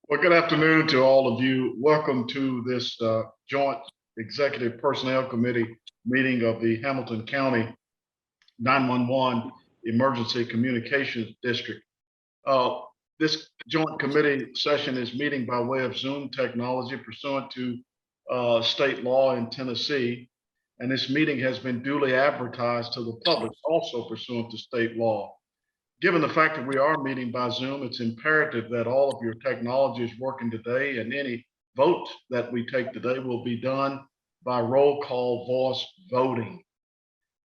Well, good afternoon to all of you. Welcome to this joint executive personnel committee meeting of the Hamilton County 911 Emergency Communications District. This joint committee session is meeting by way of Zoom technology pursuant to state law in Tennessee. And this meeting has been duly advertised to the public, also pursuant to state law. Given the fact that we are meeting by Zoom, it's imperative that all of your technology is working today, and any vote that we take today will be done by roll call voice voting.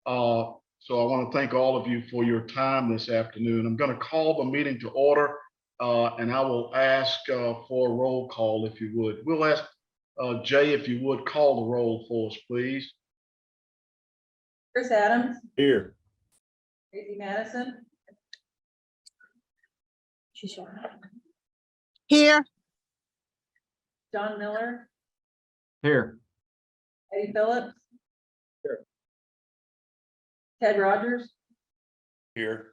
So I want to thank all of you for your time this afternoon. I'm going to call the meeting to order, and I will ask for a roll call if you would. We'll ask Jay if you would call the roll for us, please. Chris Adams. Here. Daisy Madison. Here. John Miller. Here. Eddie Phillips. Here. Ted Rogers. Here.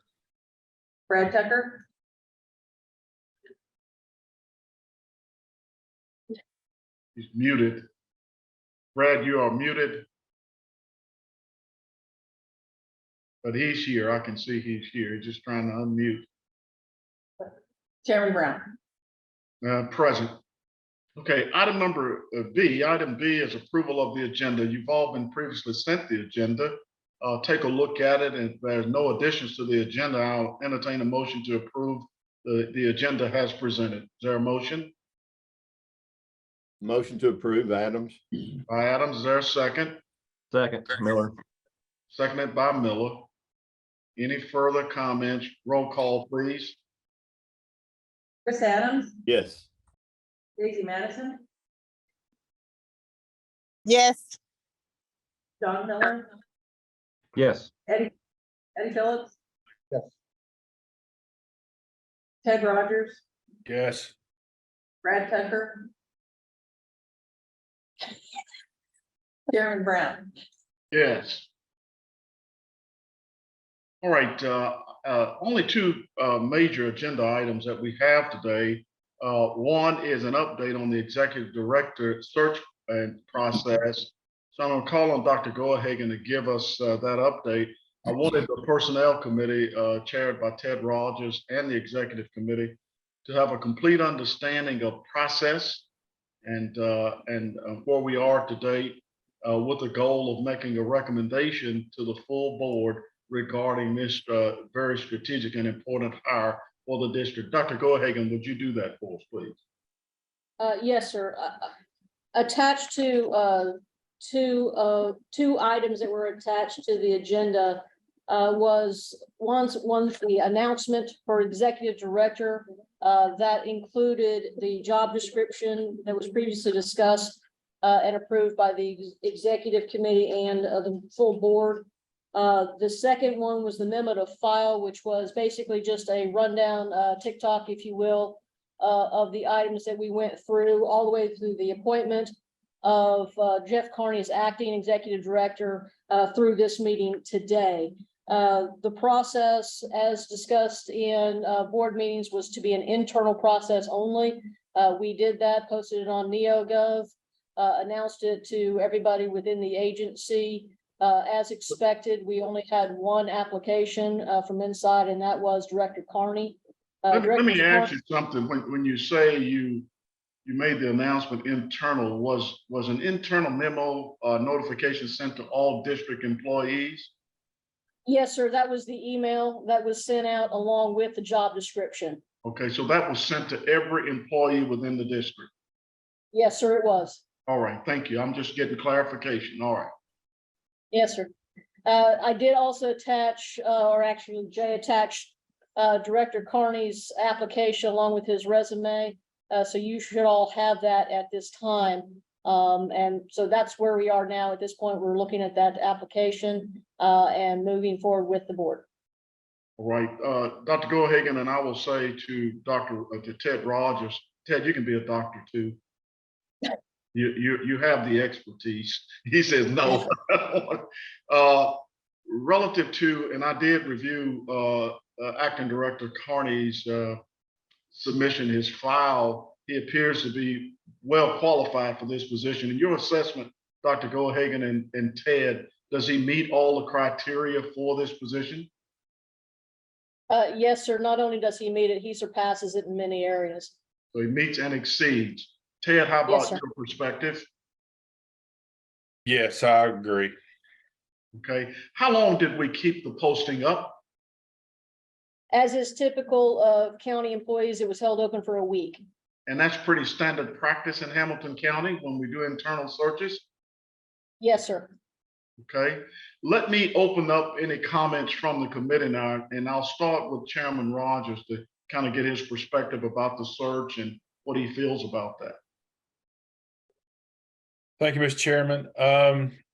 Brad Tucker. He's muted. Brad, you are muted. But he's here. I can see he's here. He's just trying to unmute. Chairman Brown. Present. Okay, item number B. Item B is approval of the agenda. You've all been previously sent the agenda. Take a look at it, and if there's no additions to the agenda, I'll entertain a motion to approve the agenda as presented. Is there a motion? Motion to approve, Adams. By Adams, is there a second? Second, Miller. Seconded by Miller. Any further comments? Roll call, please. Chris Adams. Yes. Daisy Madison. Yes. John Miller. Yes. Eddie Phillips. Yes. Ted Rogers. Yes. Brad Tucker. Chairman Brown. Yes. All right, only two major agenda items that we have today. One is an update on the executive director search and process. So I'm going to call on Dr. Goahagan to give us that update. I wanted the personnel committee chaired by Ted Rogers and the executive committee to have a complete understanding of process and where we are today with the goal of making a recommendation to the full board regarding this very strategic and important hire for the district. Dr. Goahagan, would you do that for us, please? Yes, sir. Attached to two items that were attached to the agenda was one's the announcement for executive director that included the job description that was previously discussed and approved by the executive committee and the full board. The second one was the memo to file, which was basically just a rundown, TikTok, if you will, of the items that we went through all the way through the appointment of Jeff Carney as acting executive director through this meeting today. The process, as discussed in board meetings, was to be an internal process only. We did that, posted it on NeoGov, announced it to everybody within the agency. As expected, we only had one application from inside, and that was Director Carney. Let me ask you something. When you say you made the announcement internal, was an internal memo notification sent to all district employees? Yes, sir. That was the email that was sent out along with the job description. Okay, so that was sent to every employee within the district. Yes, sir, it was. All right, thank you. I'm just getting clarification. All right. Yes, sir. I did also attach, or actually Jay attached Director Carney's application along with his resume. So you should all have that at this time. And so that's where we are now. At this point, we're looking at that application and moving forward with the board. All right, Dr. Goahagan, and I will say to Ted Rogers, Ted, you can be a doctor too. You have the expertise. He says no. Relative to, and I did review Acting Director Carney's submission, his file he appears to be well qualified for this position. In your assessment, Dr. Gohagan and Ted, does he meet all the criteria for this position? Yes, sir. Not only does he meet it, he surpasses it in many areas. So he meets and exceeds. Ted, how Yes, about sir. your perspective? Yes, I agree. Okay, how long did we keep the posting up? As is typical of county employees, it was held open for a week. And that's pretty standard practice in Hamilton County when we do internal searches. Yes, sir. Okay, let me open up any comments from the committee now, and I'll start with Chairman Rogers to kind of get his perspective about the search and what he feels about that. Thank you, Mr. Chairman.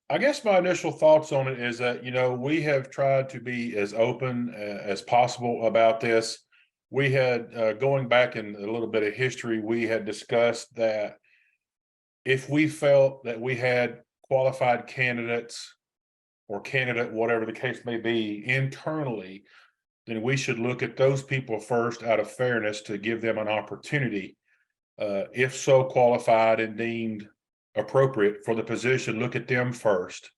I guess my initial thoughts on it is that, we have tried to be as open as possible about this. We had, going back in a little bit of history, we had discussed that if we felt that we had qualified candidates or candidate, whatever the case may be, internally, then we should look at those people first out of fairness to give them an opportunity. If so qualified and deemed appropriate for the position, look at them first.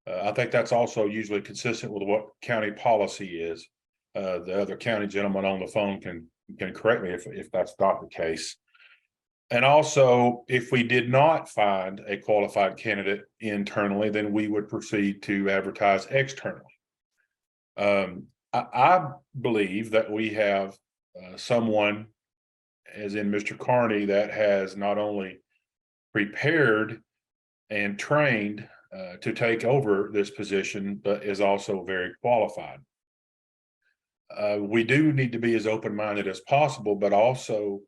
I think that's also usually consistent with what county policy is. The other county gentleman on the phone can correct me if that's not the case. And also, if we did not find a qualified candidate internally, then we would proceed to advertise externally. I believe that we have someone, as in Mr. Carney, that has not only prepared and trained to take over this position, but is also very qualified. We do need to be as open-minded as possible, but also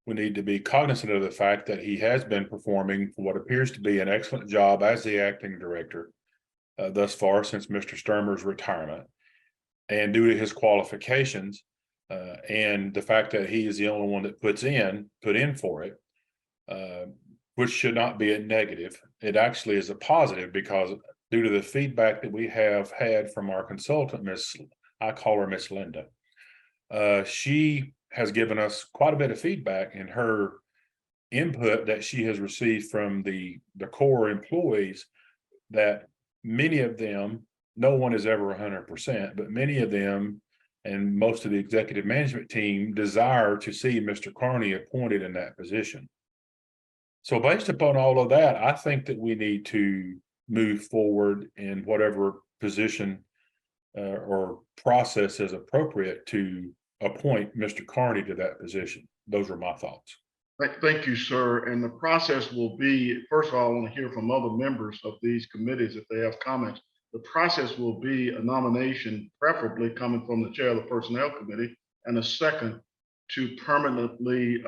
we need to be cognizant of the fact that he has been performing what appears to be an excellent job as the acting director thus far since Mr. Sturmer's retirement. And due to his qualifications and the fact that he is the only one that put in for it, which should not be a negative. It actually is a positive because due to the feedback that we have had from our consultant, I call her Miss Linda. She has given us quite a bit of feedback in her input that she has received from the core employees, that many of them, no one is ever 100%, but many of them and most of the executive management team desire to see Mr. Carney appointed in that position. So based upon all of that, I think that we need to move forward in whatever position or process is appropriate to appoint Mr. Carney to that position. Those are my thoughts. Thank you, sir. And the process will be, first of all, I want to hear from other members of these committees if they have comments. The process will be a nomination, preferably coming from the chair of the Personnel Committee, and a second to permanently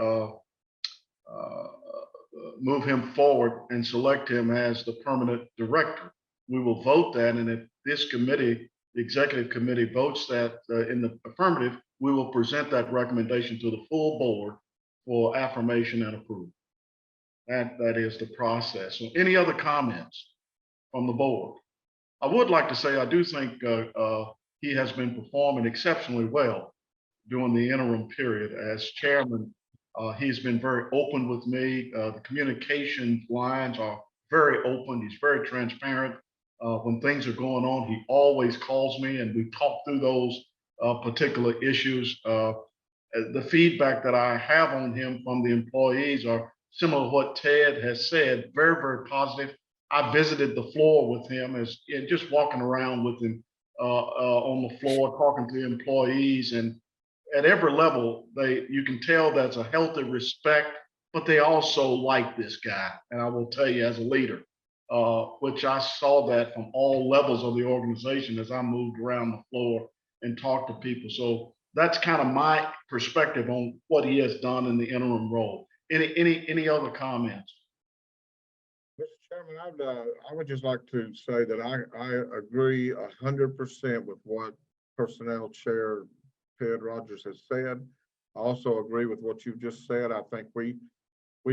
move him forward and select him as the permanent director. We will vote that, and if this committee, the executive committee, votes that in the affirmative, we will present that recommendation to the full board for affirmation and approval. That is the process. So any other comments from the board? I would like to say I do think he has been performing exceptionally well during the interim period as chairman. He's been very open with me. The communication lines are very open. He's very transparent. When things are going on, he always calls me and we talk through those particular issues. The feedback that I have on him from the employees are similar to what Ted has said, very, very positive. I visited the floor with him and just walking around with him on the floor, talking to employees, and at every level, you can tell that's a healthy respect, but they also like this guy. And I will tell you, as a leader, which I saw that from all levels of the organization as I moved around the floor and talked to people. So that's kind of my perspective on what he has done in the interim role. Any other comments? Mr. Chairman, I would just like to say that I agree 100% with what Personnel Chair Ted Rogers has said. I also agree with what you just said. I think we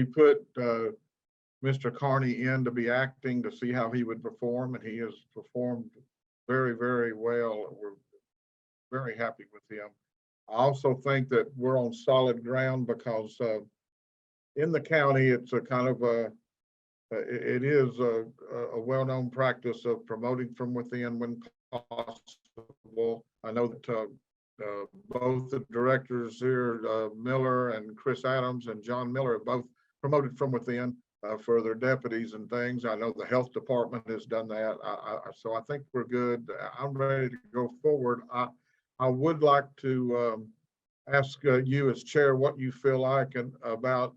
put Mr. Carney in to be acting to see how he would perform, and he has performed very, very well. We're very happy with him. I also think that we're on solid ground because in the county, it's a kind of it is a well-known practice of promoting from within when possible. I know that both the directors here, Miller and Chris Adams and John Miller, have both promoted from within for their deputies and things. I know the health department has done that. So I think we're good. I'm ready to go forward. I would like to ask you as chair what you feel like and about,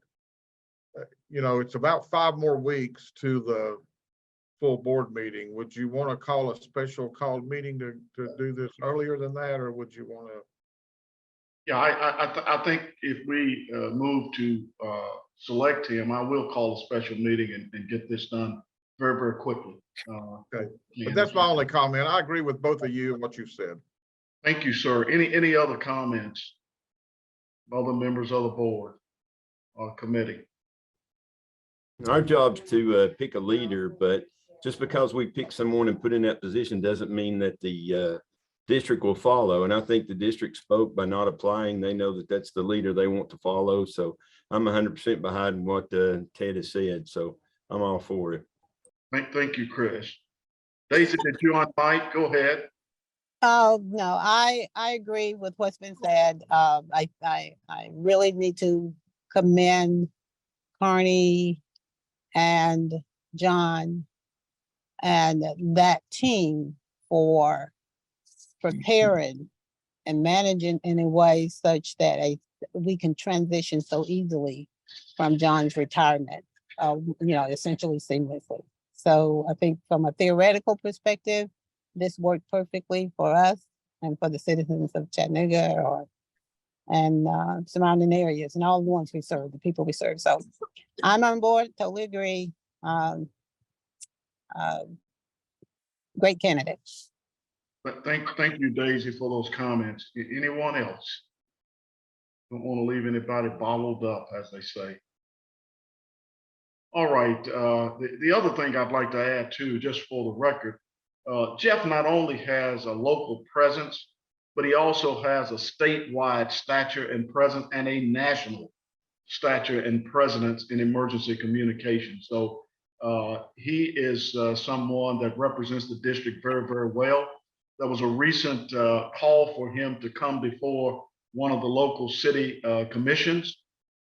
it's about 5 more weeks to the full board meeting. Would you want to call a special called meeting to do this earlier than that, or would you want to? Yeah, I think if we move to select him, I will call a special meeting and get this done very, very quickly. Okay. But that's my only comment. I agree with both of you and what you said. Thank you, sir. Any other comments? Other members of the board or committee? Our job's to pick a leader, but just because we pick someone and put in that position doesn't mean that the district will follow. And I think the district spoke by not applying. They know that that's the leader they want to follow. So I'm 100% behind what Ted has said. So I'm all for it. Thank you, Chris. Daisy, did you on mic? Go ahead. Oh, no, I agree with what's been said. I really need to commend Carney and John and that team for preparing and managing in a way such that we can transition so easily from John's retirement, essentially seamlessly. So I think from a theoretical perspective, this worked perfectly for us and for the citizens of Chattanooga and surrounding areas and all the ones we serve, the people we serve. So I'm on board, totally agree. Great candidate. But thank you, Daisy, for those comments. Anyone else? Don't want to leave anybody bottled up, as they say. All right. The other thing I'd like to add too, just for the record, Jeff not only has a local presence, but he also has a statewide stature and presence and a national stature and presence in emergency communication. So he is someone that represents the district very, very well. There was a recent call for him to come before one of the local city commissions,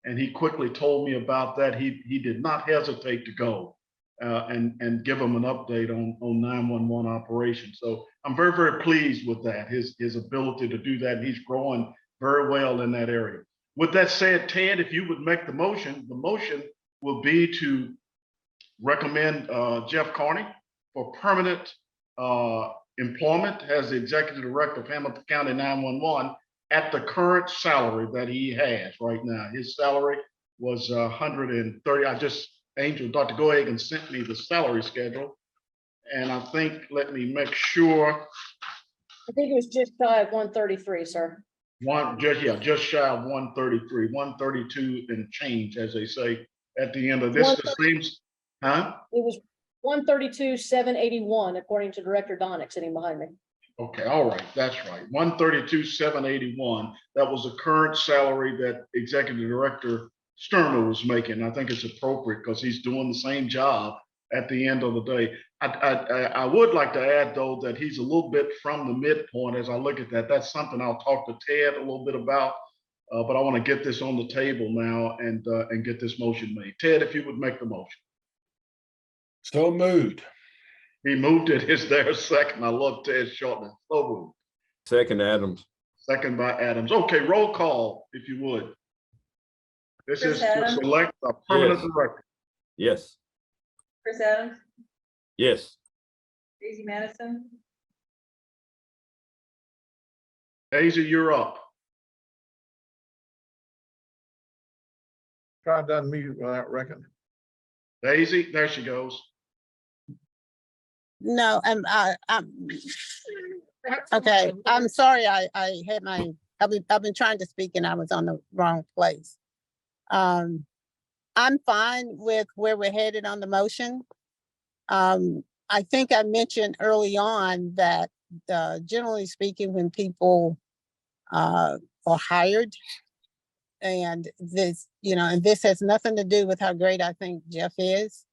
and he quickly told me about that. He did not hesitate to go and give them an update on 911 operations. So I'm very, very pleased with that, his ability to do that. He's growing very well in that area. With that said, Ted, if you would make the motion will be to recommend Jeff Carney for permanent employment as the executive director of Hamilton County 911 at the current salary that he has right now. His salary was 130. Angel, Dr. Gohagan sent me the salary schedule. And I think, let me make sure. I think it was just shy of 133, sir. Just shy of 133, 132 and change, as they say at the end of this. The same, huh? It was 132,781, according to Director Donick sitting behind me. Okay, all right, that's right. 132,781. That was the current salary that Executive Director Sturmer was making. I think it's appropriate because he's doing the same job at the end of the day. I would like to add, though, that he's a little bit from the midpoint as I look at that. That's something I'll talk to Ted a little bit about, but I want to get this on the table now and get this motion made. Ted, if you would make the motion. So moved. He moved it. Is there a second? I love Ted's shortness. So moved. Second, Adams. Second by Adams. Okay, roll call, if you would. This Chris is to Adams? select a permanent Yes. director. Yes. Chris Adams, Yes. Daisy Madison, Daisy, you're up. Try to unmute without reckon. Daisy, there she goes. No, okay, I'm sorry, I've been trying to speak and I was on the wrong place. I'm fine with where we're headed on the motion. I think I mentioned early on that generally speaking, when people are hired, and this, and this has nothing to do with how great I think Jeff is.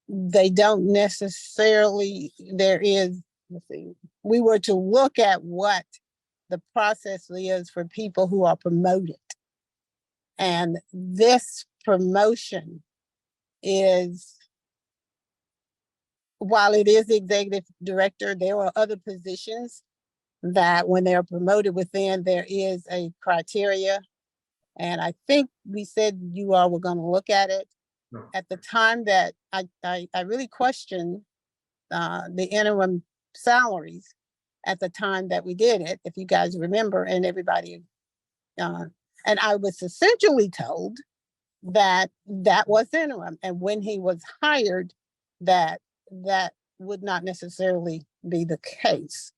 They don't necessarily, let's see, we were to look at what the process is for people who are promoted. And this promotion is, while it is the executive director, there are other positions that when they're promoted within, there is a criteria. And I think we said you all were going to look at it. No. At the time that I really questioned the interim salaries at the time that we did it, if you guys remember, and everybody, and I was essentially told that that was interim, and when he was hired, that would not necessarily be the case.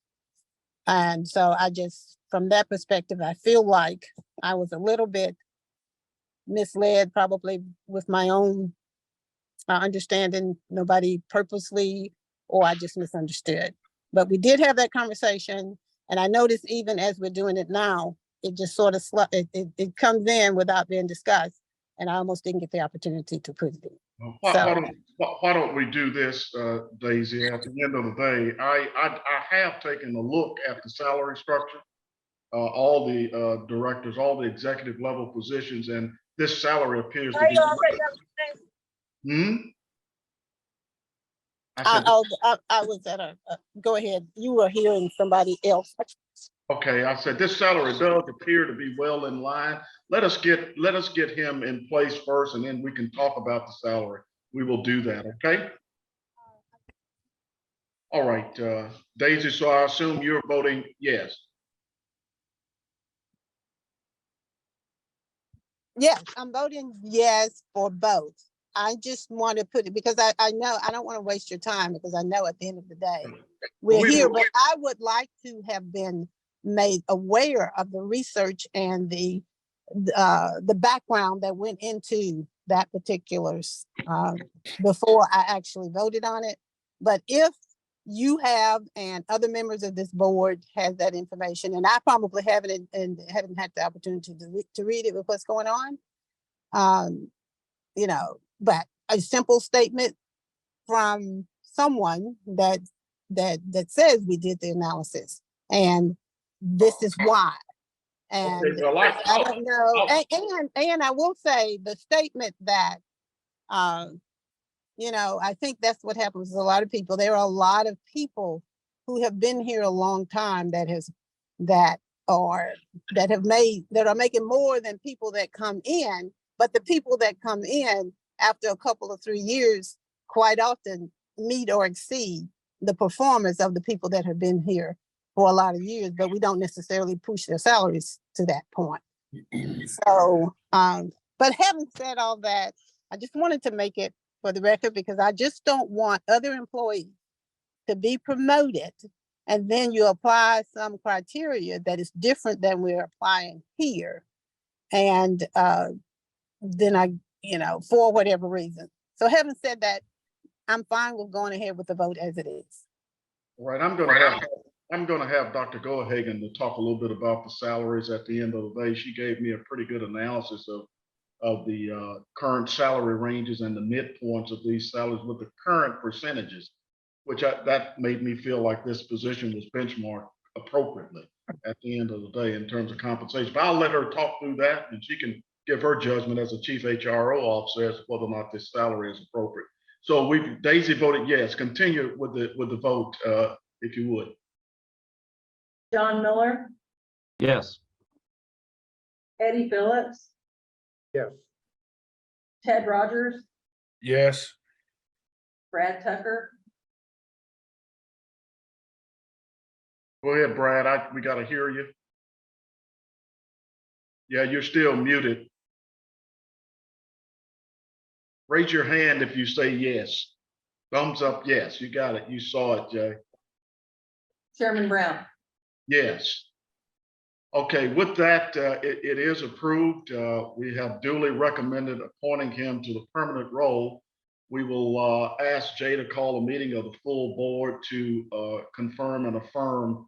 And so I just, from that perspective, I feel like I was a little bit misled, probably with my own understanding, nobody purposely, or I just misunderstood. But we did have that conversation, and I noticed even as we're doing it now, it just sort of it comes in without being discussed, and I almost didn't get the opportunity to put it in. Why don't we do this, Daisy? At the end of the day, I have taken a look at the salary structure, all the directors, all the executive level positions, and this salary appears to be. I said, I was at go ahead. You were hearing somebody else. okay, I said this salary does appear to be well in line. Let us get him in place first, and then we can talk about the salary. We will do that, okay? All right, Daisy, so I assume you're voting yes. Yes, I'm voting yes for both. I just want to put it, because I know, I don't want to waste your time, because I know at the end of the day, we're here, but I would like to have been made aware of the research and the background that went into that particular before I actually voted on it. But if you have, and other members of this board has that information, and I probably haven't and haven't had the opportunity to read it with what's going on, but a simple statement from someone that says we did the analysis and this is why. And Okay, well, I don't know, and I will say the statement that, I think that's what happens with a lot of people. There are a lot of people who have been here a long time that are making more than people that come in, but the people that come in after a couple of 3 years quite often meet or exceed the performance of the people that have been here for a lot of years, but we don't necessarily push their salaries to that point. So, but having said all that, I just wanted to make it for the record, because I just don't want other employees to be promoted and then you apply some criteria that is different than we're applying here. And then for whatever reason. So having said that, I'm fine with going ahead with the vote as it is. All right, I'm gonna have Dr. Gohagan to talk a little bit about the salaries at the end of the day. She gave me a pretty good analysis of the current salary ranges and the midpoints of these salaries with the current percentages, which that made me feel like this position was benchmarked appropriately at the end of the day in terms of compensation. But I'll let her talk through that, and she can give her judgment as a chief HRO officer as to whether or not this salary is appropriate. So Daisy voted yes. Continue with the vote, if you would. John Miller, Yes. Eddie Phillips, Yes. Ted Rogers, Yes. Brad Tucker, Go ahead, Brad. We got to hear you. Yeah, you're still muted. Raise your hand if you say yes. Thumbs up, yes. You got it. You saw it, Jay. Chairman Brown. Yes. Okay, with that, it is approved. We have duly recommended appointing him to the permanent role. We will ask Jay to call a meeting of the full board to confirm and affirm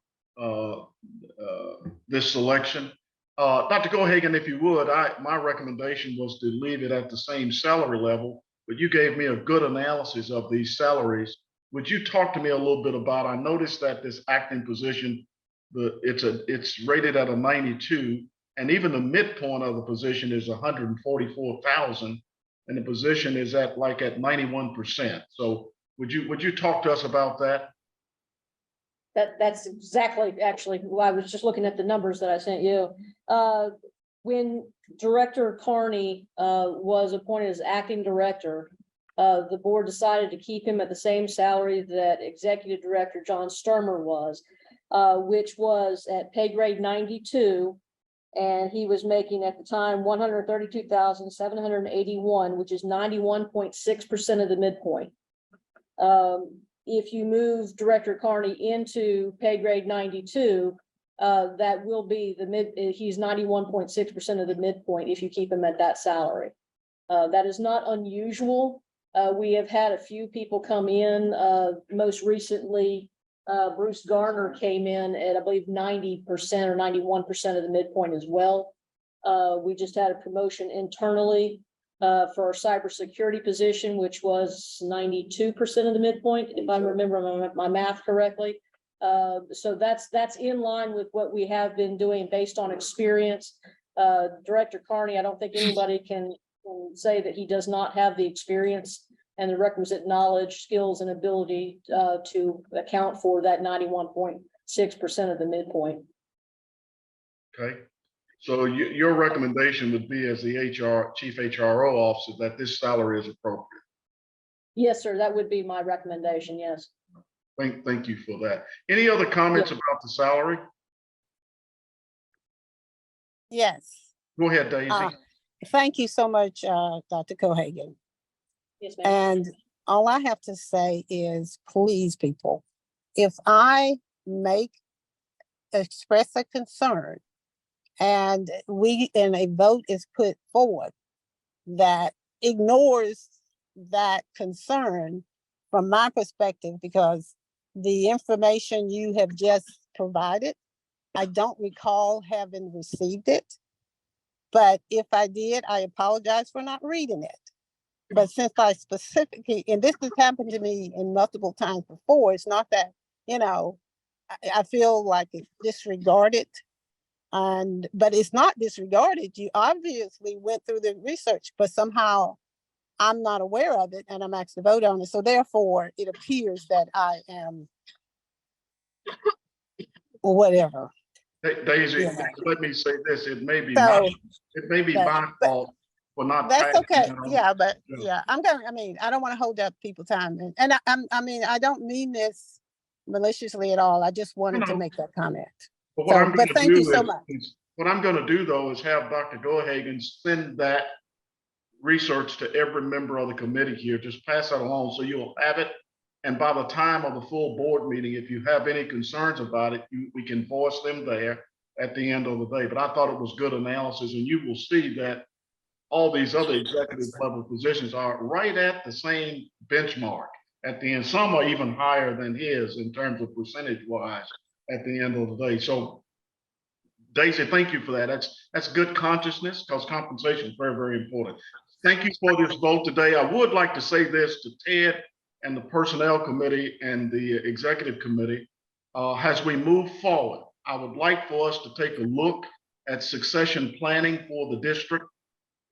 this selection. Dr. Gohagan, if you would, my recommendation was to leave it at the same salary level, but you gave me a good analysis of these salaries. Would you talk to me a little bit about, I noticed that this acting position, it's rated at a 92, and even the midpoint of the position is 144,000, and the position is at 91%. So would you talk to us about that? That's exactly, actually, I was just looking at the numbers that I sent you. When Director Carney was appointed as acting director, the board decided to keep him at the same salary that Executive Director John Sturmer was, which was at pay grade 92. And he was making at the time 132,781, which is 91.6% of the midpoint. If you move Director Carney into pay grade 92, that will be he's 91.6% of the midpoint if you keep him at that salary. That is not unusual. We have had a few people come in, most recently, Bruce Garner came in at, I believe, 90% or 91% of the midpoint as well. We just had a promotion internally for our cybersecurity position, which was 92% of the midpoint, if I remember my math correctly. So that's in line with what we have been doing based on experience. Director Carney, I don't think anybody can say that he does not have the experience and the requisite knowledge, skills, and ability to account for that 91.6% of the midpoint. Okay. So your recommendation would be, as the chief HRO officer, that this salary is appropriate. Yes, sir. That would be my recommendation. Yes. Thank you for that. Any other comments about the salary? Yes. Go ahead, Daisy. Thank you so much, Dr. Cohagen. Yes, ma'am. And all I have to say is, please, people, if I express a concern and a vote is put forward that ignores that concern from my perspective, because the information you have just provided, I don't recall having received it. But if I did, I apologize for not reading it. But since I specifically, and this has happened to me in multiple times before, it's not that, I feel like it's disregarded. But it's not disregarded. You obviously went through the research, but somehow I'm not aware of it and I'm asked to vote on it. So therefore, it appears that I am whatever. Daisy, Yeah. let me say this, it may be So my fault for not. that's okay. passing it on. Yeah, but Yeah. I don't want to hold up people's time. And I don't mean this maliciously at all. I just wanted to make that comment. But what I'm but gonna thank you do so much. what I'm gonna do though is have Dr. Gohagan send that research to every member of the committee here. Just pass that along so you'll have it. And by the time of the full board meeting, if you have any concerns about it, we can voice them there at the end of the day. But I thought it was good analysis, and you will see that all these other executive level positions are right at the same benchmark at the end. Some are even higher than his in terms of percentage wise at the end of the day. So Daisy, thank you for that. That's good consciousness, because compensation is very, very important. Thank you for this vote today. I would like to say this to Ted and the Personnel Committee and the Executive Committee. As we move forward, I would like for us to take a look at succession planning for the district,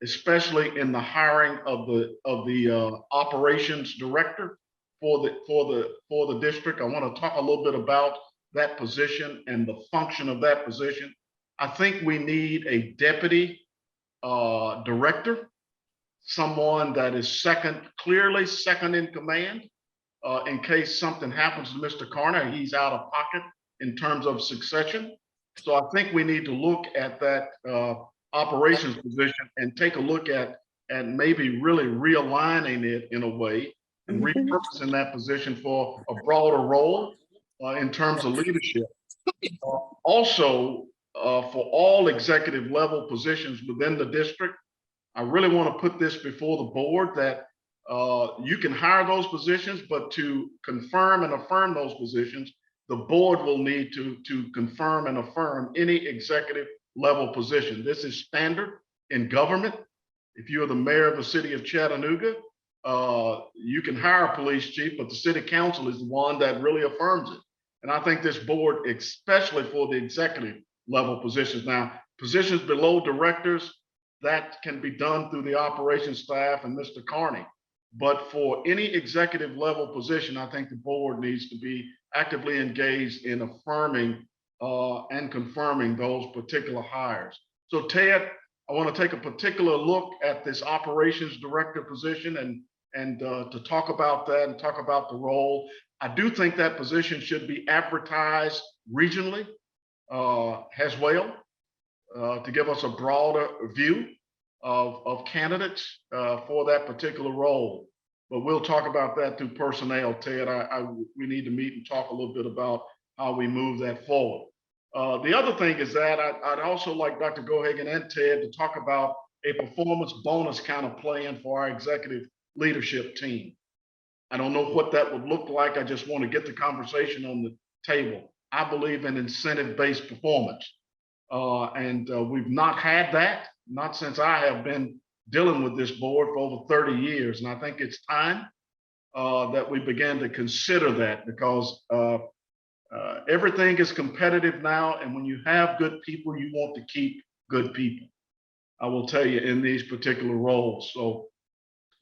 especially in the hiring of the operations director for the district. I want to talk a little bit about that position and the function of that position. I think we need a deputy director, someone that is clearly second in command, in case something happens to Mr. Carney, he's out of pocket in terms of succession. So I think we need to look at that operations position and take a look at maybe really realigning it in a way and repurposing that position for a broader role in terms of leadership. Also, for all executive level positions within the district, I really want to put this before the board that you can hire those positions, but to confirm and affirm those positions, the board will need to confirm and affirm any executive level position. This is standard in government. If you're the mayor of the city of Chattanooga, you can hire a police chief, but the city council is the one that really affirms it. And I think this board, especially for the executive level positions. Now, positions below directors, that can be done through the operations staff and Mr. Carney. But for any executive level position, I think the board needs to be actively engaged in affirming and confirming those particular hires. So Ted, I want to take a particular look at this operations director position and to talk about that and talk about the role. I do think that position should be advertised regionally as well to give us a broader view of candidates for that particular role. But we'll talk about that through personnel, Ted. We need to meet and talk a little bit about how we move that forward. The other thing is that I'd also like Dr. Gohagan and Ted to talk about a performance bonus kind of plan for our executive leadership team. I don't know what that would look like. I just want to get the conversation on the table. I believe in incentive-based performance. And we've not had that, not since I have been dealing with this board for over 30 years. And I think it's time that we begin to consider that, because everything is competitive now. And when you have good people, you want to keep good people. I will tell you, in these particular roles. So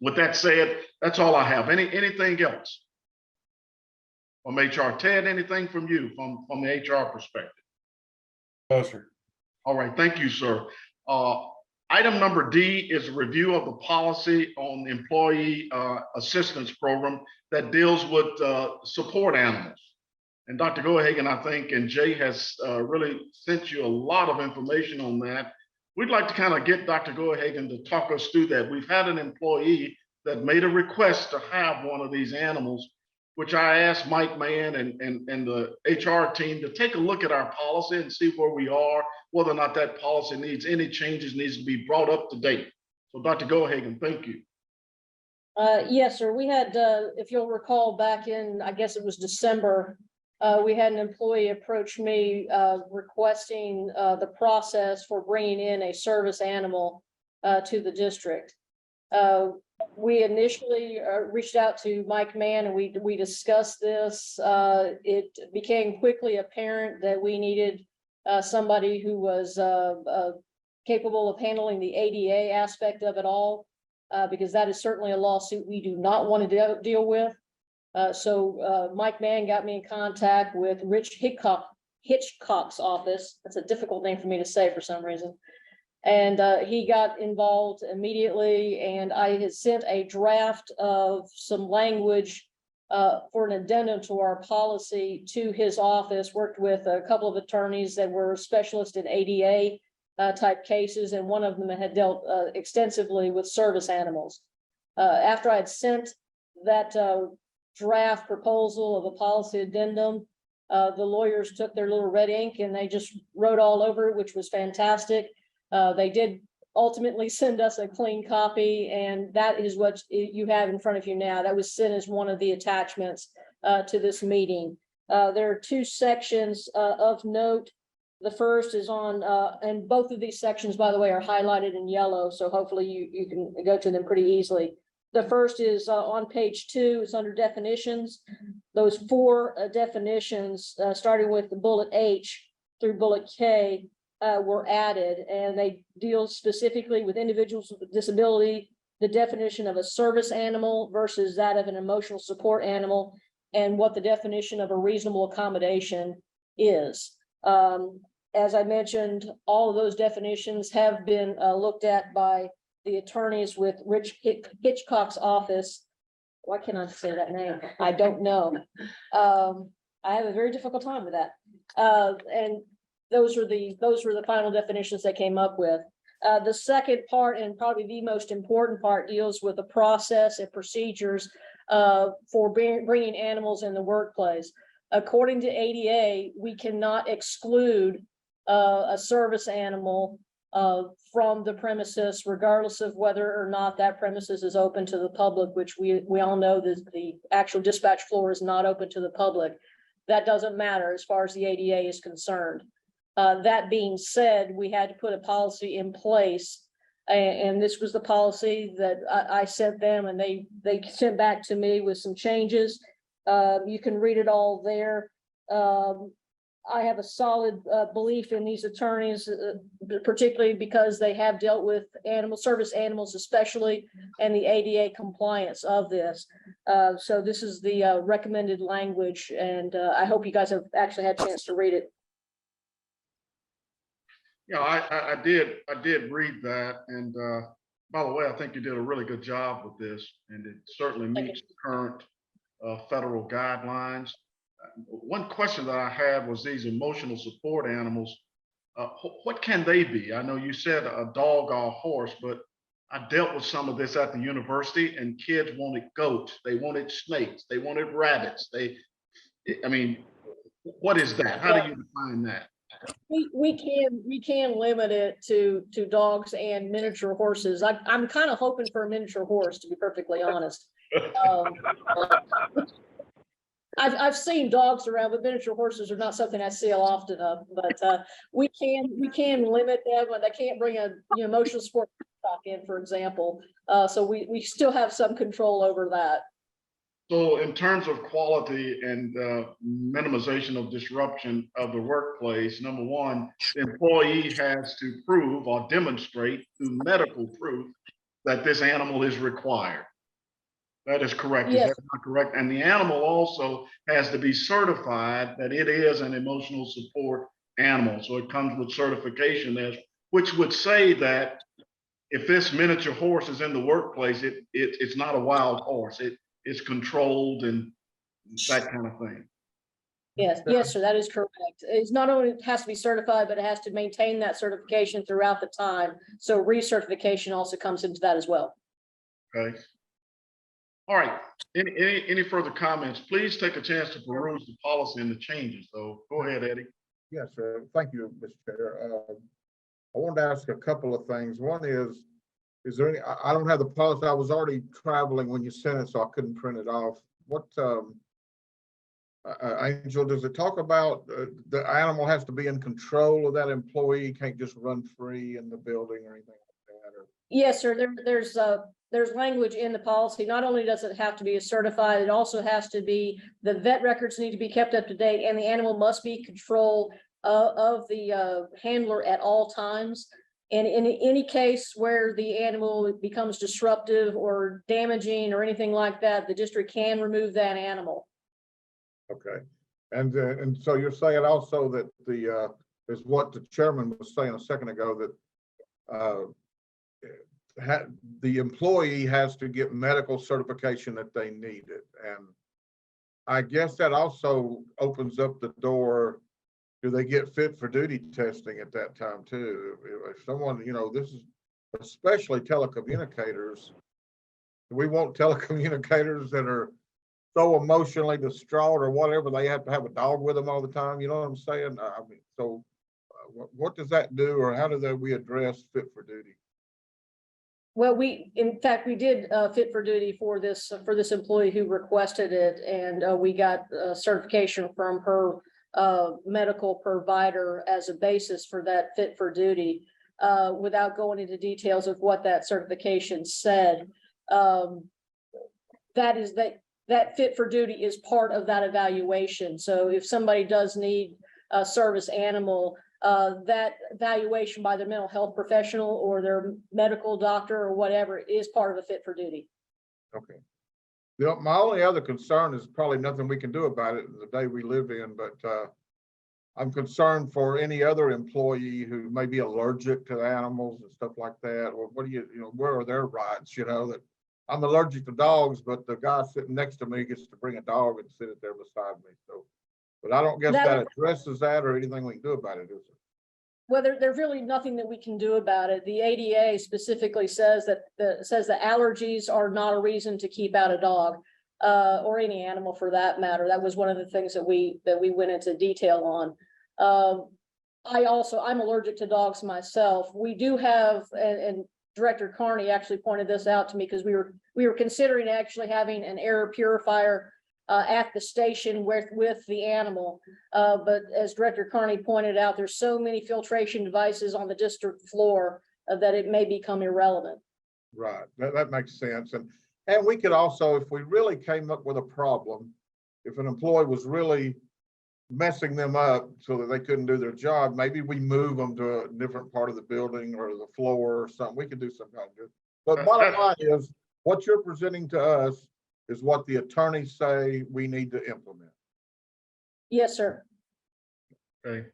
with that said, that's all I have. Anything else from HR? Ted, anything from you from the HR perspective? No, sir. All right, thank you, sir. Item number D is a review of the policy on the employee assistance program that deals with support animals. And Dr. Gohagan, I think, and Jay has really sent you a lot of information on that. We'd like to kind of get Dr. Gohagan to talk us through that. We've had an employee that made a request to have one of these animals, which I asked Mike Mann and the HR team to take a look at our policy and see where we are, whether or not that policy needs any changes, needs to be brought up to date. So Dr. Gohagan, thank you. Yes, sir. We had, if you'll recall, back in, I guess it was December, we had an employee approach me requesting the process for bringing in a service animal to the district. We initially reached out to Mike Mann and we discussed this. It became quickly apparent that we needed somebody who was capable of handling the ADA aspect of it all, because that is certainly a lawsuit we do not want to deal with. So Mike Mann got me in contact with Rich Hitchcock's office. That's a difficult name for me to say for some reason. And he got involved immediately, and I had sent a draft of some language for an addendum to our policy to his office, worked with a couple of attorneys that were specialists in ADA type cases, and one of them had dealt extensively with service animals. After I had sent that draft proposal of a policy addendum, the lawyers took their little red ink and they just wrote all over it, which was fantastic. They did ultimately send us a clean copy, and that is what you have in front of you now. That was sent as one of the attachments to this meeting. There are two sections of note. The first is on, and both of these sections, by the way, are highlighted in yellow, so hopefully you can go to them pretty easily. The first is on page 2, it's under definitions. Those 4 definitions, starting with the bullet H through bullet K, were added, and they deal specifically with individuals with disability, the definition of a service animal versus that of an emotional support animal, and what the definition of a reasonable accommodation is. As I mentioned, all of those definitions have been looked at by the attorneys with Rich Hitchcock's office. Why can't I say that name? I don't know. I have a very difficult time with that. And those were the final definitions they came up with. The second part, and probably the most important part, deals with the process and procedures for bringing animals in the workplace. According to ADA, we cannot exclude a service animal from the premises, regardless of whether or not that premises is open to the public, which we all know that the actual dispatch floor is not open to the public. That doesn't matter as far as the ADA is concerned. That being said, we had to put a policy in place. And this was the policy that I sent them, and they sent back to me with some changes. You can read it all there. I have a solid belief in these attorneys, particularly because they have dealt with service animals especially, and the ADA compliance of this. So this is the recommended language, and I hope you guys have actually had a chance to read it. Yeah, I did read that, and by the way, I think you did a really good job with this, and it certainly Thank you. meets the current federal guidelines. One question that I had was these emotional support animals. What can they be? I know you said a dog or a horse, but I dealt with some of this at the university, and kids wanted goats, they wanted snakes, they wanted rabbits. I mean, what is that? How do you define that? We can limit it to dogs and miniature horses. I'm kind of hoping for a miniature horse, to be perfectly honest. I've seen dogs around, but miniature horses are not something I see often of, but we can limit them, but they can't bring a emotional support dog in, for example. So we still have some control over that. So in terms of quality and minimization of disruption of the workplace, number one, the employee has to prove or demonstrate through medical proof that this animal is required. That is correct. Yes. Is that not correct? And the animal also has to be certified that it is an emotional support animal. So it comes with certification there, which would say that if this miniature horse is in the workplace, it's not a wild horse. It's controlled and that kind of thing. Yes, sir, that is correct. It's not only has to be certified, but it has to maintain that certification throughout the time. So recertification also comes into that as well. Okay. All right. Any further comments? Please take a chance to peruse the policy and the changes. So go ahead, Eddie. Yes, sir. Thank you, Mr. Chair. I wanted to ask a couple of things. One is there any, I don't have the policy. I was already traveling when you sent it, so I couldn't print it off. What, Angel, does it talk about the animal has to be in control of that employee, can't just run free in the building or anything like that? Or? Yes, sir. There's language in the policy. Not only does it have to be certified, it also has to be, the vet records need to be kept up to date, and the animal must be control of the handler at all times. And in any case where the animal becomes disruptive or damaging or anything like that, the district can remove that animal. Okay. And so you're saying also that the is what the chairman was saying a second ago, that the employee has to get medical certification that they need it. And I guess that also opens up the door. Do they get fit for duty testing at that time too? If someone, this is especially telecommunicators. We want telecommunicators that are so emotionally distraught or whatever, they have to have a dog with them all the time. You know what I'm saying? I mean, so what does that do, or how do we address fit for duty? Well, in fact, we did fit for duty for this employee who requested it, and we got certification from her medical provider as a basis for that fit for duty. Without going into details of what that certification said, that fit for duty is part of that evaluation. So if somebody does need a service animal, that evaluation by the mental health professional or their medical doctor or whatever is part of a fit for duty. Okay. My only other concern is probably nothing we can do about it in the day we live in, but I'm concerned for any other employee who may be allergic to animals and stuff like that. Or what do where are their rights? That I'm allergic to dogs, but the guy sitting next to me gets to bring a dog and sit it there beside me. So, but I don't guess that addresses that or anything we can do about it, is it? Well, there's really nothing that we can do about it. The ADA specifically says that allergies are not a reason to keep out a dog, or any animal for that matter. That was one of the things that we went into detail on. I'm allergic to dogs myself. We do have, and Director Carney actually pointed this out to me, because we were considering actually having an air purifier at the station with the animal. But as Director Carney pointed out, there's so many filtration devices on the district floor that it may become irrelevant. Right, that makes sense. And we could also, if we really came up with a problem, if an employee was really messing them up so that they couldn't do their job, maybe we move them to a different part of the building or the floor or something. We could do some kind of. But bottom line is, what you're presenting to us is what the attorneys say we need to implement. Yes, sir. Okay.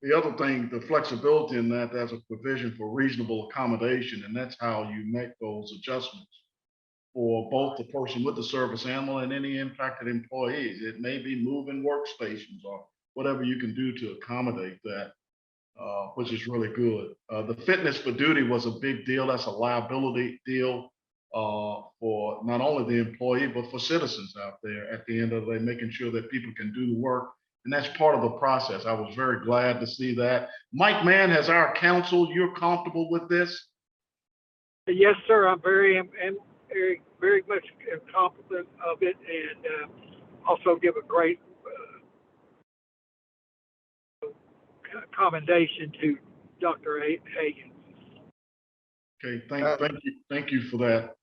The other thing, the flexibility in that, there's a provision for reasonable accommodation, and that's how you make those adjustments for both the person with the service animal and any impacted employees. It may be moving workstations or whatever you can do to accommodate that, which is really good. The fitness for duty was a big deal. That's a liability deal for not only the employee, but for citizens out there at the end of the day, making sure that people can do the work. And that's part of the process. I was very glad to see that. Mike Mann, as our counsel, you're comfortable with this? Yes, sir. I'm very much confident of it, and also give a great commendation to Dr. Hagan. Okay, thank you for that.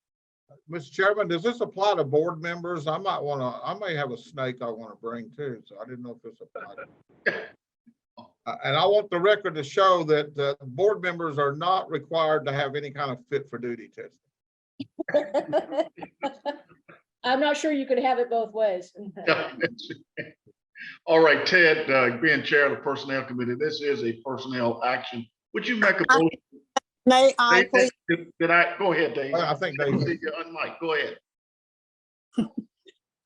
Mr. Chairman, does this apply to board members? I may have a snake I want to bring too, so I didn't know if this applied. And I want the record to show that board members are not required to have any kind of fit for duty testing. I'm not sure you could have it both ways. All right, Ted, being chair of the personnel committee, this is a personnel action. Would you make a motion? May I please? Did I? Go ahead, Dave. I think they. Go ahead.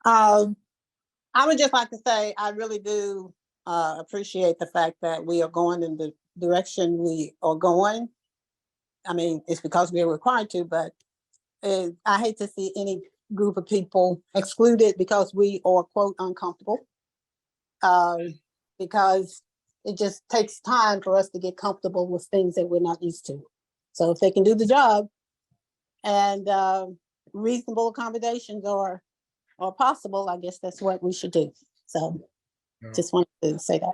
I would just like to say, I really do appreciate the fact that we are going in the direction we are going. I mean, it's because we're required to, but I hate to see any group of people excluded because we are, quote, uncomfortable. Because it just takes time for us to get comfortable with things that we're not used to. So if they can do the job and reasonable accommodations are possible, I guess that's what we should do. So just wanted to say that.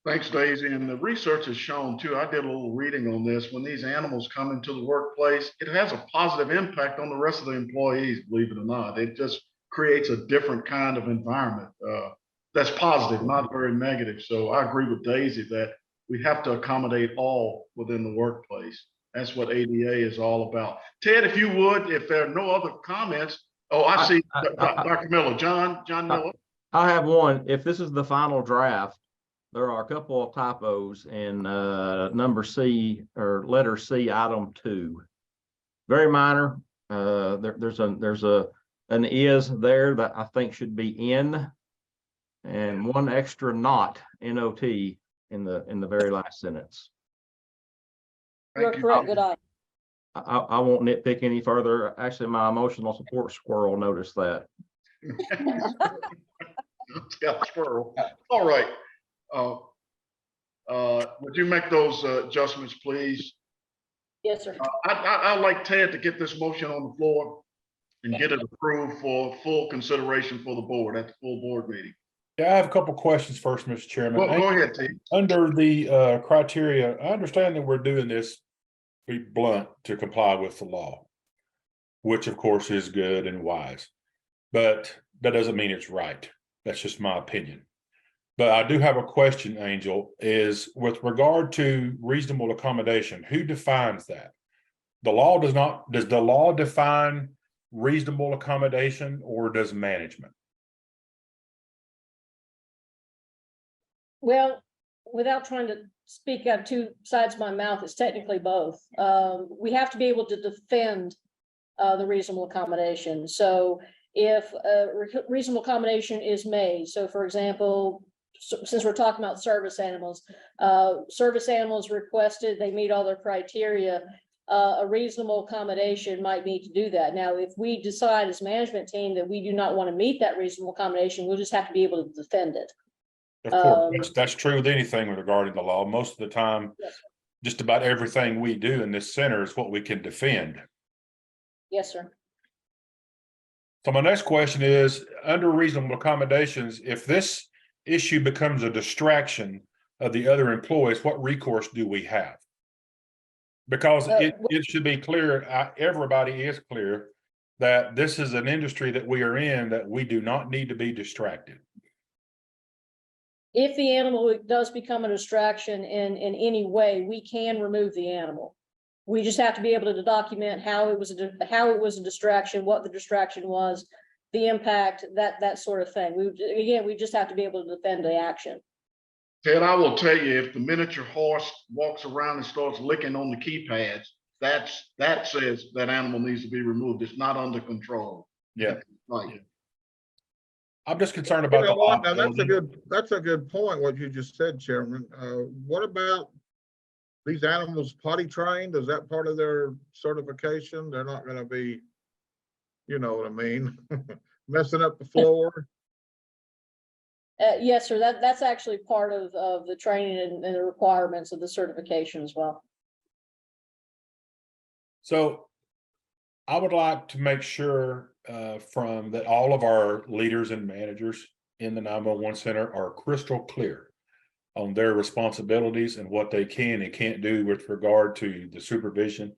Thanks, Daisy. And the research has shown too, I did a little reading on this, when these animals come into the workplace, it has a positive impact on the rest of the employees, believe it or not. It just creates a different kind of environment that's positive, not very negative. So I agree with Daisy that we have to accommodate all within the workplace. That's what ADA is all about. Ted, if you would, if there are no other comments. Oh, I see Dr. Miller, John Miller. I have one. If this is the final draft, there are a couple of typos in number C or letter C, item 2. Very minor. There's an is there that I think should be in, and one extra not, NOT, in the very last sentence. You're correct, good eye. I won't nitpick any further. Actually, my emotional support squirrel noticed that. Scout squirrel. All right. Would you make those adjustments, please? Yes, sir. I'd like Ted to get this motion on the floor and get it approved for full consideration for the board at the full board meeting. Yeah, I have a couple questions first, Mr. Chairman. Well, go ahead, Ted. Under the criteria, I understand that we're doing this, be blunt, to comply with the law, which of course is good and wise, but that doesn't mean it's right. That's just my opinion. But I do have a question, Angel, is with regard to reasonable accommodation, who defines that? The law does not, does the law define reasonable accommodation, or does management? Well, without trying to speak out two sides of my mouth, it's technically both. We have to be able to defend the reasonable accommodation. So if a reasonable accommodation is made, so for example, since we're talking about service animals requested, they meet all their criteria, a reasonable accommodation might need to do that. Now, if we decide as management team that we do not want to meet that reasonable accommodation, we'll just have to be able to defend it. Of course, that's true with anything regarding the law. Most of the time, Yes. just about everything we do in this center is what we can defend. Yes, sir. So my next question is, under reasonable accommodations, if this issue becomes a distraction of the other employees, what recourse do we have? Because it should be clear, everybody is clear that this is an industry that we are in, that we do not need to be distracted. If the animal does become a distraction in any way, we can remove the animal. We just have to be able to document how it was a distraction, what the distraction was, the impact, that sort of thing. We just have to be able to defend the action. Ted, I will tell you, if the miniature horse walks around and starts licking on the keypads, that says that animal needs to be removed. It's not under control. Yeah. Right. I'm just concerned You about know the what? Now, liability. that's a good point, what you just said, Chairman. What about these animals potty trained? Is that part of their certification? They're not gonna be, you know what I mean? Messing up the floor? Yes, sir, that's actually part of the training and the requirements of the certification as well. So I would like to make sure from that all of our leaders and managers in the 911 center are crystal clear on their responsibilities and what they can and can't do with regard to the supervision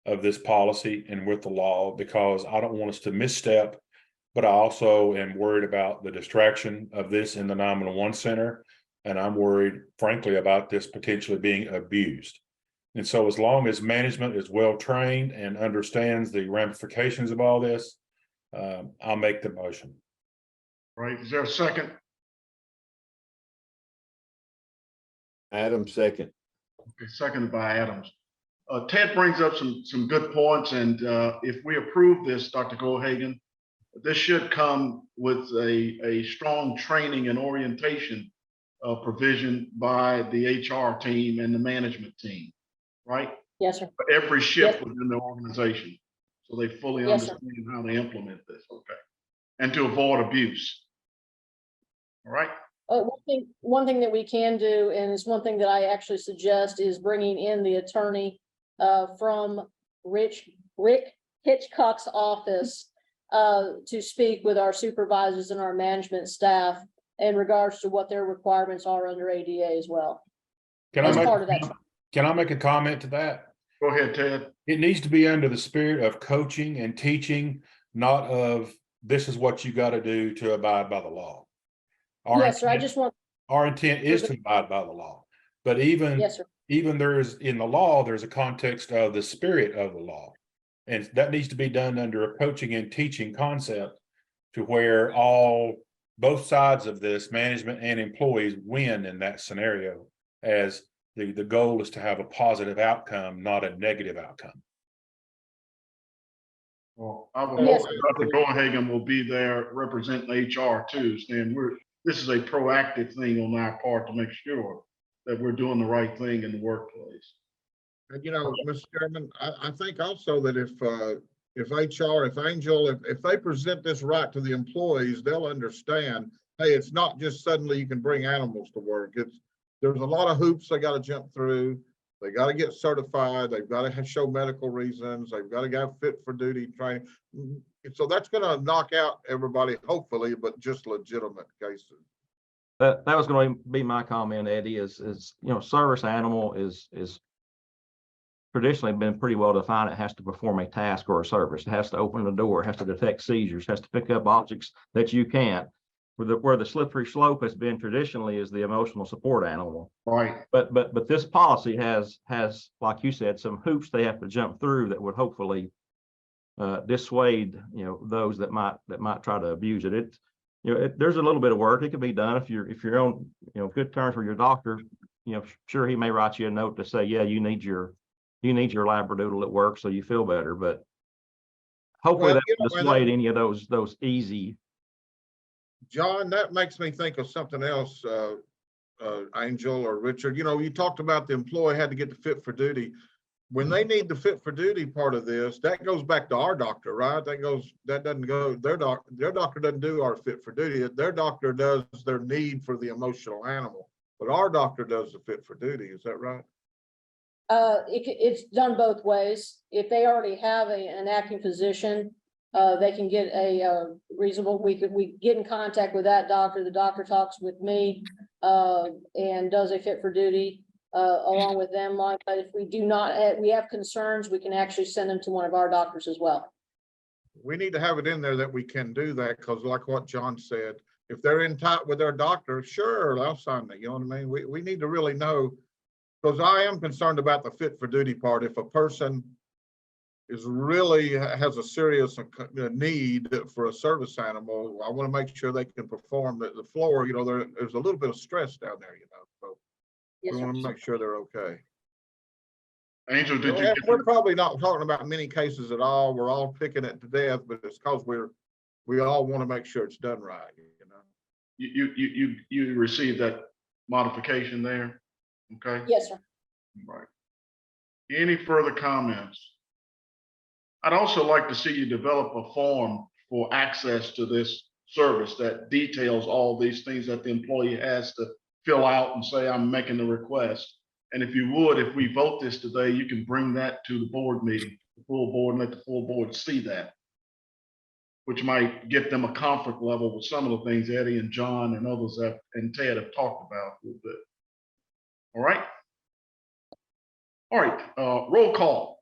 of this policy and with the law, because I don't want us to misstep, but I also am worried about the distraction of this in the 911 center. And I'm worried, frankly, about this potentially being abused. And so as long as management is well-trained and understands the ramifications of all this, I'll make the motion. Right. Is there a second? Adam, second. Okay, seconded by Adams. Ted brings up some good points, and if we approve this, Dr. Goldhagen, this should come with a strong training and orientation provision by the HR team and the management team, right? Yes, sir. For every shift Yes. within the organization, so they fully Yes, sir. understand how to implement this, okay? And to avoid abuse. All right? One thing that we can do, and it's one thing that I actually suggest, is bringing in the attorney from Rick Hitchcock's office to speak with our supervisors and our management staff in regards to what their requirements are under ADA as well. Can As I part of that. make a comment to that? Go ahead, Ted. It needs to be under the spirit of coaching and teaching, not of this is what you got to do to abide by the law. Yes, sir, I just want, Our intent is to abide by the law, but even yes, sir. there's in the law, there's a context of the spirit of the law. And that needs to be done under a coaching and teaching concept to where both sides of this, management and employees, win in that scenario, as the goal is to have a positive outcome, not a negative outcome. Well, I would Yes. hope Dr. Goldhagen will be there representing HR too, saying this is a proactive thing on our part to make sure that we're doing the right thing in the workplace. And you know, Mr. Chairman, I think also that if HR, if Angel, if they present this right to the employees, they'll understand, hey, it's not just suddenly you can bring animals to work. There's a lot of hoops they got to jump through. They got to get certified. They've got to show medical reasons. They've got to have fit for duty training. So that's going to knock out everybody, hopefully, but just legitimate cases. That was going to be my comment, Eddie, is service animal is traditionally been pretty well defined. It has to perform a task or a service. It has to open the door, it has to detect seizures, has to pick up objects that you can't. Where the slippery slope has been traditionally is the emotional support animal. Right. But this policy has, like you said, some hoops they have to jump through that would hopefully dissuade, those that might try to abuse it. There's a little bit of work. It can be done if you're on, good terms with your doctor. Sure, he may write you a note to say, yeah, you need your Labradoodle at work so you feel better, but hopefully Well, that will dissuade any of those easy. John, that makes me think of something else, Angel or Richard. You talked about the employee had to get the fit for duty. When they need the fit for duty part of this, that goes back to our doctor, right? That doesn't go, their doctor doesn't do our fit for duty. Their doctor does their need for the emotional animal, but our doctor does the fit for duty. Is that right? It's done both ways. If they already have an acting physician they can get a reasonable, we get in contact with that doctor, the doctor talks with me, and does a fit for duty, along with them. But if we do not, we have concerns, we can actually send them to one of our doctors as well. We need to have it in there that we can do that, because like what John said, if they're in touch with their doctor, sure, I'll sign that, you know what I mean? We need to really know, because I am concerned about the fit for duty part. If a person is really has a serious need for a service animal, I want to make sure they can perform the floor, you know, there's a little bit of stress down there, you know, so Yes, we sir. want to make sure they're okay. Angel, did you And get we're probably not talking about many cases at all. We're all picking it to death, but it's because we all want to make sure it's done right, you know? you received that modification there? Okay. Yes, sir. Right. Any further comments? I'd also like to see you develop a form for access to this service that details all these things that the employee has to fill out and say, I'm making the request. And if you would, if we vote this today, you can bring that to the board meeting, the full board, and let the full board see that, which might get them a comfort level with some of the things Eddie and John and others and Ted have talked about a little bit. All right. All right, roll call.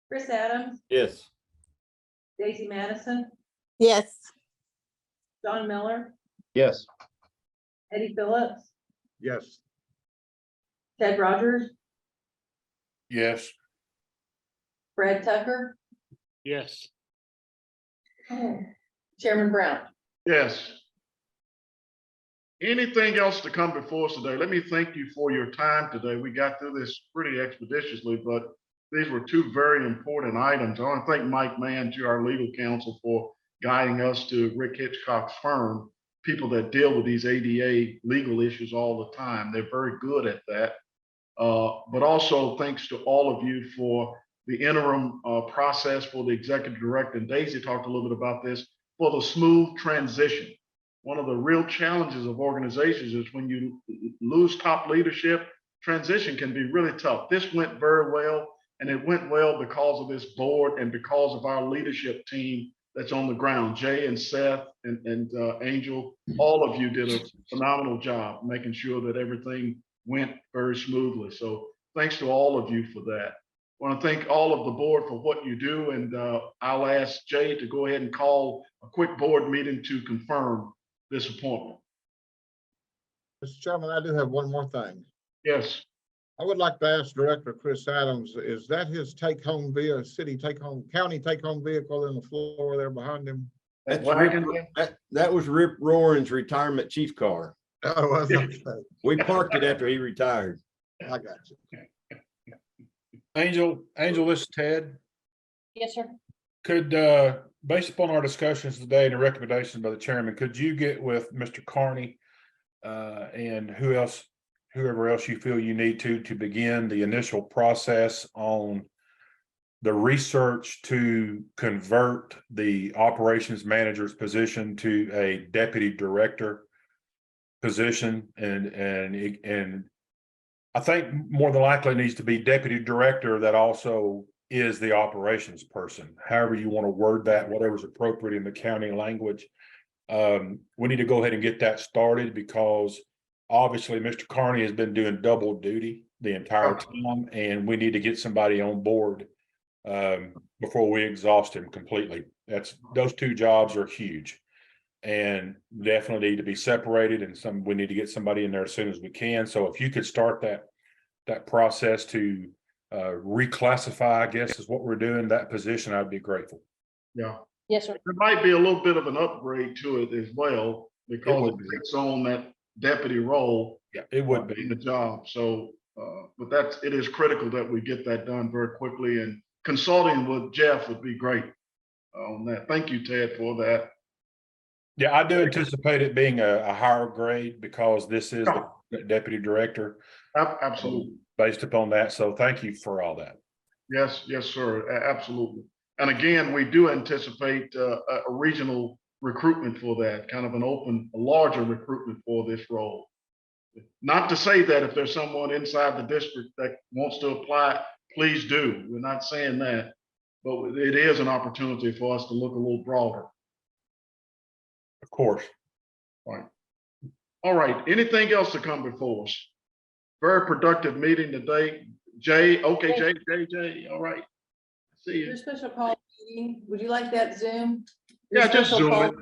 Chris Adams, Yes. Daisy Madison, Yes. John Miller, Yes. Eddie Phillips, Yes, Ted Rogers, Yes. Brad Tucker, Yes. Chairman Brown. Yes. Anything else to come before us today? Let me thank you for your time today. We got through this pretty expeditiously, but these were two very important items. I want to thank Mike Mann, to our legal counsel, for guiding us to Rick Hitchcock's firm, people that deal with these ADA legal issues all the time. They're very good at that. But also thanks to all of you for the interim process for the executive director. And Daisy talked a little bit about this, for the smooth transition. One of the real challenges of organizations is when you lose top leadership, transition can be really tough. This went very well, and it went well because of this board and because of our leadership team that's on the ground. Jay and Seth and Angel, all of you did a phenomenal job making sure that everything went very smoothly. So thanks to all of you for that. I want to thank all of the board for what you do, and I'll ask Jay to go ahead and call a quick board meeting to confirm this appointment. Mr. Chairman, I do have one more thing. Yes. I would like to ask Director Chris Adams, is that his take-home vehicle, county take-home vehicle in the floor there behind him? That's Wagon? that was Rip Roaring's retirement chief car. Oh, was it? We parked it after he retired. I got you. Angel, this is Ted. Yes, sir. Could, based upon our discussions today and the recommendations by the chairman, could you get with Mr. Carney and whoever else you feel you need to begin the initial process on the research to convert the operations manager's position to a deputy director position, and I think more than likely needs to be deputy director that also is the operations person, however you want to word that, whatever's appropriate in the county language. We need to go ahead and get that started, because obviously Mr. Carney has been doing double duty the entire time, and we need to get somebody on board before we exhaust him completely. Those two jobs are huge and definitely need to be separated, and we need to get somebody in there as soon as we can. So if you could start that process to reclassify, I guess is what we're doing, that position, I'd be grateful. Yeah. Yes, sir. There might be a little bit of an upgrade to it as well, because it takes on that deputy role. Yeah, it would In be. the job. So, but it is critical that we get that done very quickly, and consulting with Jeff would be great on that. Thank you, Ted, for that. Yeah, I do anticipate it being a higher grade, because this is the deputy director Absolutely. based upon that. So thank you for all that. Yes, sir. Absolutely. And again, we do anticipate a regional recruitment for that, kind of a larger recruitment for this role. Not to say that if there's someone inside the district that wants to apply, please do. We're not saying that, but it is an opportunity for us to look a little broader. Of course. All right, anything else to come before us? Very productive meeting today. Jay, okay, Jay, all right. See you. Your special call meeting, would you like that Zoom? Your Yeah, just special Zoom call- it.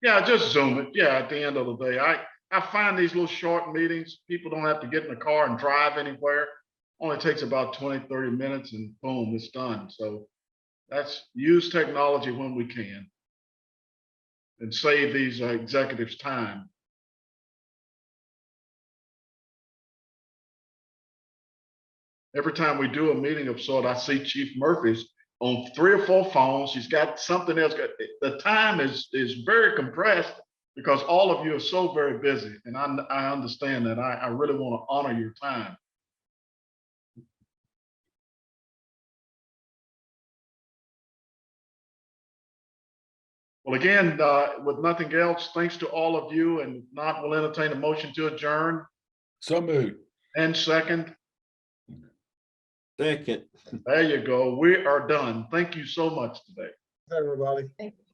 Yeah, just Zoom it. Yeah, at the end of the day, I find these little short meetings, people don't have to get in the car and drive anywhere. Only takes about 20, 30 minutes and boom, it's done. So that's use technology when we can and save these executives time. Every time we do a meeting of sort, I see Chief Murphy's on 3 or 4 phones. He's got something else. The time is very compressed because all of you are so very busy. And I understand that. I really want to honor your time. Well, again, with nothing else, thanks to all of you, and if not, we'll entertain a motion to adjourn. So moved. And second, Second. there you go. We are done. Thank you so much today. Everybody. Thank you.